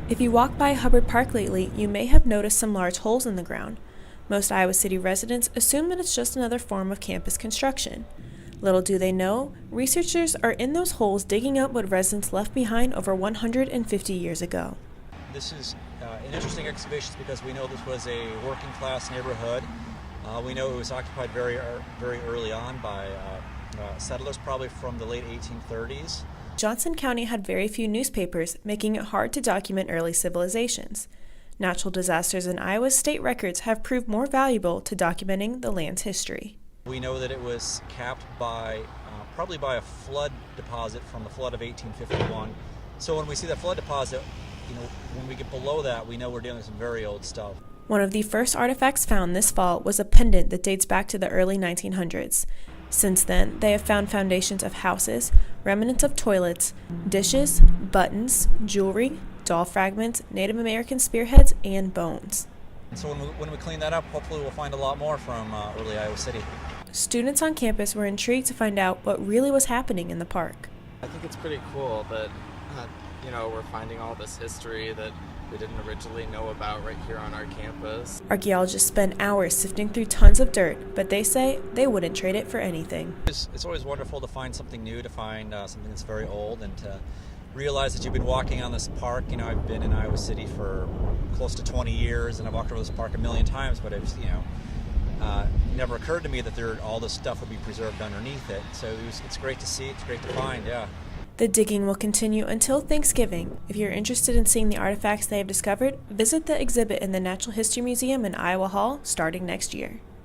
If you walk by Hubbard Park lately, you may have noticed some large holes in the ground. Most Iowa City residents assume that it's just another form of campus construction. Little do they know, researchers are in those holes digging up what residents left behind over 150 years ago. This is an interesting excavation because we know this was a working class neighborhood. We know it was occupied very early on by settlers, probably from the late 1830s. Johnson County had very few newspapers, making it hard to document early civilizations. Natural disasters in Iowa's state records have proved more valuable to documenting the land's history. We know that it was capped by probably by a flood deposit from the flood of 1851. So when we see that flood deposit, when we get below that, we know we're dealing with some very old stuff. One of the first artifacts found this fall was a pendant that dates back to the early 1900s. Since then, they have found foundations of houses, remnants of toilets, dishes, buttons, jewelry, doll fragments, Native American spearheads, and bones. So when we clean that up, hopefully we'll find a lot more from early Iowa City. Students on campus were intrigued to find out what really was happening in the park. I think it's pretty cool that, we're finding all this history that we didn't originally know about right here on our campus. Archaeologists spend hours sifting through tons of dirt, but they say they wouldn't trade it for anything. It's always wonderful to find something new, to find something that's very old, and to realize that you've been walking on this park. I've been in Iowa City for close to 20 years, and I've walked over this park a million times, but it's never occurred to me that all this stuff would be preserved underneath it. So it's great to see, it's great to find, yeah. The digging will continue until Thanksgiving. If you're interested in seeing the artifacts they have discovered, visit the exhibit in the Natural History Museum in Iowa Hall starting next year.